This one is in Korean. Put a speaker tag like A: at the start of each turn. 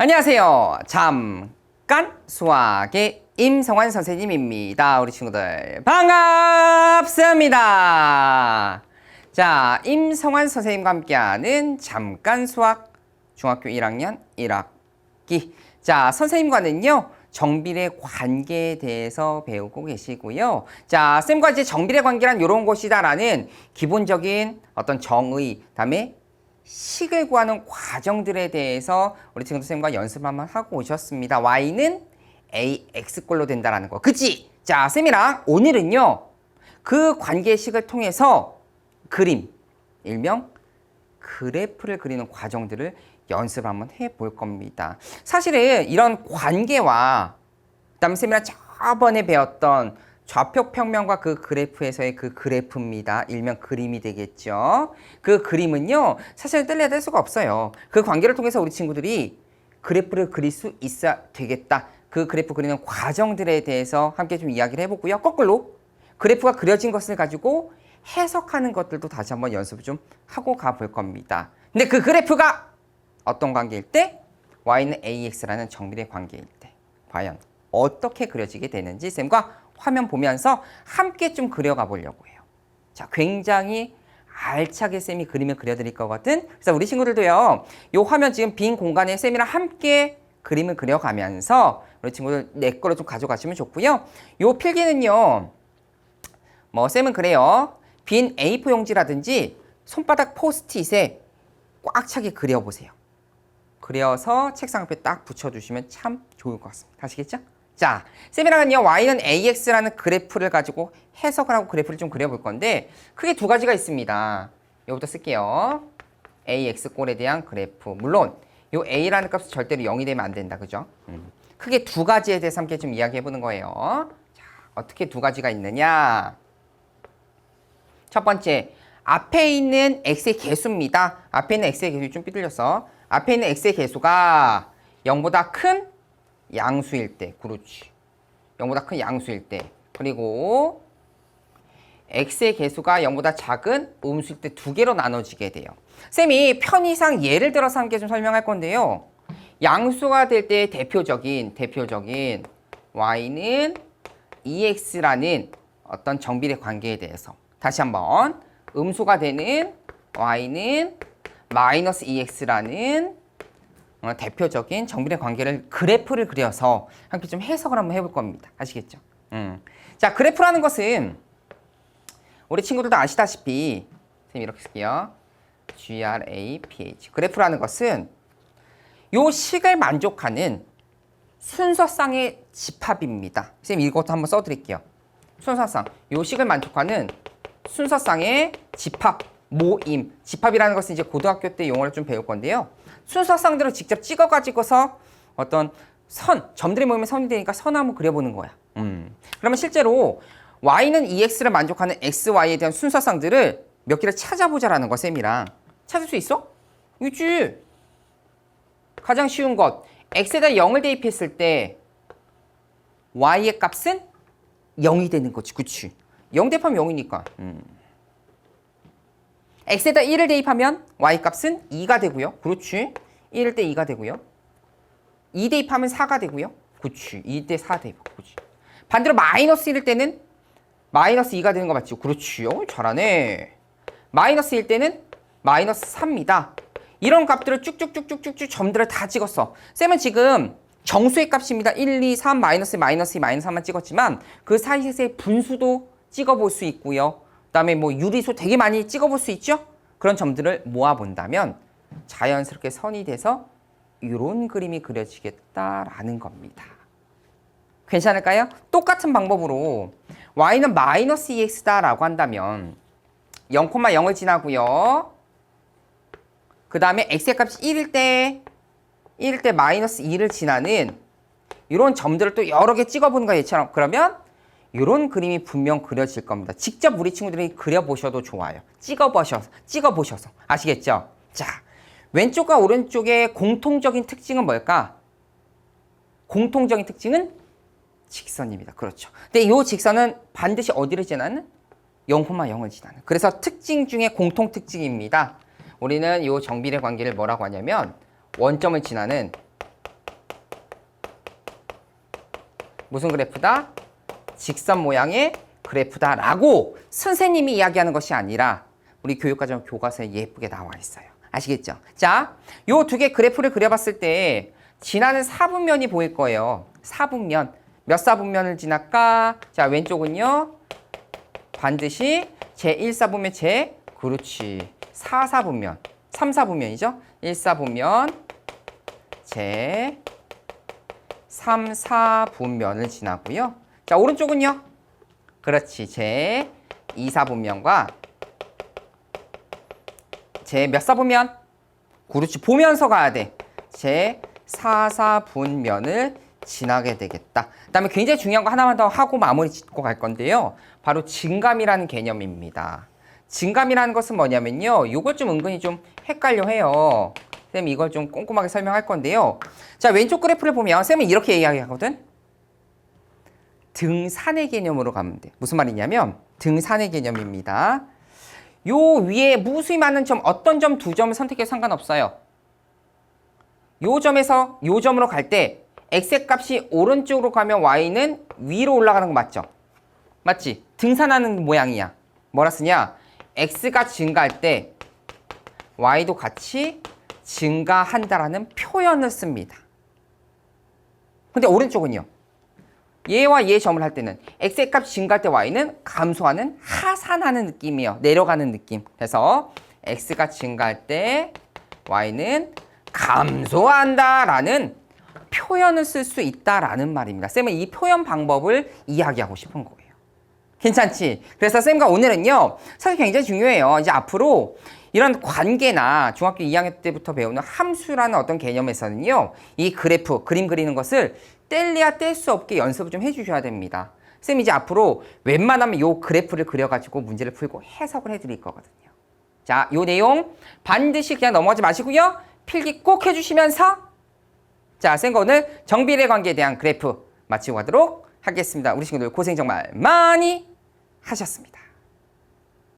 A: 안녕하세요. 잠깐 수학의 임성환 선생님입니다. 우리 친구들 반갑습니다. 자, 임성환 선생님과 함께하는 잠깐 수학 중학교 1학년 1학기. 자, 선생님과는요. 정비례 관계에 대해서 배우고 계시고요. 자, 쌤과 이제 정비례 관계란 이런 것이다라는 기본적인 어떤 정의, 그다음에 식을 구하는 과정들에 대해서 우리 친구들 쌤과 연습 한번 하고 오셨습니다. y는 ax꼴로 된다라는 거. 그치? 자, 쌤이랑 오늘은요. 그 관계식을 통해서 그림, 일명 그래프를 그리는 과정들을 연습을 한번 해볼 겁니다. 사실은 이런 관계와 그다음에 쌤이랑 저번에 배웠던 좌표평면과 그 그래프에서의 그 그래프입니다. 일명 그림이 되겠죠. 그 그림은요. 사실 뗄래야 뗄 수가 없어요. 그 관계를 통해서 우리 친구들이 그래프를 그릴 수 있어야 되겠다. 그 그래프 그리는 과정들에 대해서 함께 좀 이야기를 해보고요. 거꾸로 그래프가 그려진 것을 가지고 해석하는 것들도 다시 한번 연습을 좀 하고 가볼 겁니다. 근데 그 그래프가 어떤 관계일 때? y는 ax라는 정비례 관계일 때 과연 어떻게 그려지게 되는지 쌤과 화면 보면서 함께 좀 그려가 보려고 해요. 자, 굉장히 알차게 쌤이 그림을 그려드릴 거거든. 그래서 우리 친구들도요. 요 화면 지금 빈 공간에 쌤이랑 함께 그림을 그려가면서 우리 친구들 내 거로 좀 가져가시면 좋고요. 요 필기는요. 뭐 쌤은 그래요. 빈 A4 용지라든지 손바닥 포스트잇에 꽉 차게 그려보세요. 그려서 책상 앞에 딱 붙여주시면 참 좋을 것 같습니다. 아시겠죠? 자, 쌤이랑은요, y는 ax라는 그래프를 가지고 해석을 하고 그래프를 좀 그려볼 건데 크게 두 가지가 있습니다. 이거부터 쓸게요. ax꼴에 대한 그래프. 물론 요 a라는 값은 절대로 0이 되면 안 된다. 그죠? 크게 두 가지에 대해서 함께 좀 이야기해보는 거예요. 자, 어떻게 두 가지가 있느냐? 첫 번째, 앞에 있는 x의 개수입니다. 앞에 있는 x의 개수 좀 삐뚤렸어. 앞에 있는 x의 개수가 0보다 큰 양수일 때, 그렇지. 0보다 큰 양수일 때. 그리고 x의 개수가 0보다 작은 음수일 때 두 개로 나눠지게 돼요. 쌤이 편의상 예를 들어서 함께 좀 설명할 건데요. 양수가 될 때 대표적인 y는 ex라는 어떤 정비례 관계에 대해서 다시 한번 음수가 되는 y는 마이너스 ex라는 대표적인 정비례 관계를 그래프를 그려서 함께 좀 해석을 한번 해볼 겁니다. 아시겠죠? 자, 그래프라는 것은 우리 친구들도 아시다시피 선생님 이렇게 쓸게요. graph. 그래프라는 것은 요 식을 만족하는 순서상의 집합입니다. 선생님 이것도 한번 써드릴게요. 순서상. 요 식을 만족하는 순서상의 집합, 모임. 집합이라는 것은 이제 고등학교 때 용어를 좀 배울 건데요. 순서상들을 직접 찍어가지고서 어떤 선, 점들이 모이면 선이 되니까 선 한번 그려보는 거야. 그러면 실제로 y는 ex를 만족하는 xy에 대한 순서상들을 몇 개를 찾아보자라는 거, 쌤이랑. 찾을 수 있어? 있지. 가장 쉬운 것. x에다 0을 대입했을 때 y의 값은 0이 되는 거지. 그치? 0 대입하면 0이니까. x에다 1을 대입하면 y값은 2가 되고요. 그렇지. 1일 때 2가 되고요. 2 대입하면 4가 되고요. 그렇지. 2 대 4 대입. 그렇지. 반대로 마이너스 1일 때는 마이너스 2가 되는 거 맞지? 그렇지. 잘하네. 마이너스 1 때는 마이너스 3입니다. 이런 값들을 쭉쭉쭉쭉쭉 점들을 다 찍었어. 쌤은 지금 정수의 값입니다. 1, 2, 3, 마이너스, 마이너스 2, 마이너스 3만 찍었지만 그 사이의 분수도 찍어볼 수 있고요. 그다음에 뭐 유리수 되게 많이 찍어볼 수 있죠? 그런 점들을 모아본다면 자연스럽게 선이 돼서 이런 그림이 그려지겠다라는 겁니다. 괜찮을까요? 똑같은 방법으로 y는 마이너스 2x다라고 한다면 0,0을 지나고요. 그 다음에 x의 값이 1일 때 마이너스 2를 지나는 이런 점들을 또 여러 개 찍어보는 거예요. 얘처럼. 그러면 이런 그림이 분명 그려질 겁니다. 직접 우리 친구들이 그려보셔도 좋아요. 찍어보셔서. 아시겠죠? 자, 왼쪽과 오른쪽의 공통적인 특징은 뭘까? 공통적인 특징은 직선입니다. 그렇죠. 근데 이 직선은 반드시 어디를 지나는? 0,0을 지나는. 그래서 특징 중에 공통 특징입니다. 우리는 이 정비례 관계를 뭐라고 하냐면 원점을 지나는 무슨 그래프다? 직선 모양의 그래프다라고 선생님이 이야기하는 것이 아니라 우리 교육과정 교과서에 예쁘게 나와 있어요. 아시겠죠? 자, 요 두 개 그래프를 그려봤을 때 지나는 사분면이 보일 거예요. 사분면. 몇 사분면을 지날까? 자, 왼쪽은요. 반드시 제1사분면 그렇지. 4사분면. 3사분면이죠? 1사분면, 제3사분면을 지나고요. 자, 오른쪽은요. 그렇지. 제2사분면과 제 몇 사분면? 그렇지. 보면서 가야 돼. 제4사분면을 지나게 되겠다. 그 다음에 굉장히 중요한 거 하나만 더 하고 마무리 짓고 갈 건데요. 바로 증감이라는 개념입니다. 증감이라는 것은 뭐냐면요. 이것 좀 은근히 좀 헷갈려 해요. 쌤이 이걸 좀 꼼꼼하게 설명할 건데요. 자, 왼쪽 그래프를 보면 쌤은 이렇게 이야기하거든. 등산의 개념으로 가면 돼. 무슨 말이냐면 등산의 개념입니다. 요 위에 무수히 많은 점, 어떤 점, 두 점을 선택해도 상관없어요. 요 점에서 요 점으로 갈 때 x의 값이 오른쪽으로 가면 y는 위로 올라가는 거 맞죠? 맞지? 등산하는 모양이야. 뭐라 쓰냐? x가 증가할 때 y도 같이 증가한다라는 표현을 씁니다. 근데 오른쪽은요? 얘와 얘 점을 할 때는 x의 값이 증가할 때 y는 감소하는, 하산하는 느낌이에요. 내려가는 느낌. 그래서 x가 증가할 때 y는 감소한다라는 표현을 쓸 수 있다라는 말입니다. 쌤은 이 표현 방법을 이야기하고 싶은 거예요. 괜찮지? 그래서 쌤과 오늘은요, 사실 굉장히 중요해요. 이제 앞으로 이런 관계나 중학교 2학년 때부터 배우는 함수라는 어떤 개념에서는요, 이 그래프, 그림 그리는 것을 뗄래야 뗄 수 없게 연습을 좀 해주셔야 됩니다. 쌤 이제 앞으로 웬만하면 요 그래프를 그려가지고 문제를 풀고 해석을 해드릴 거거든요. 자, 요 내용 반드시 그냥 넘어가지 마시고요. 필기 꼭 해주시면서 자, 쌤과 오늘 정비례 관계에 대한 그래프 마치고 가도록 하겠습니다. 우리 친구들 고생 정말 많이 하셨습니다.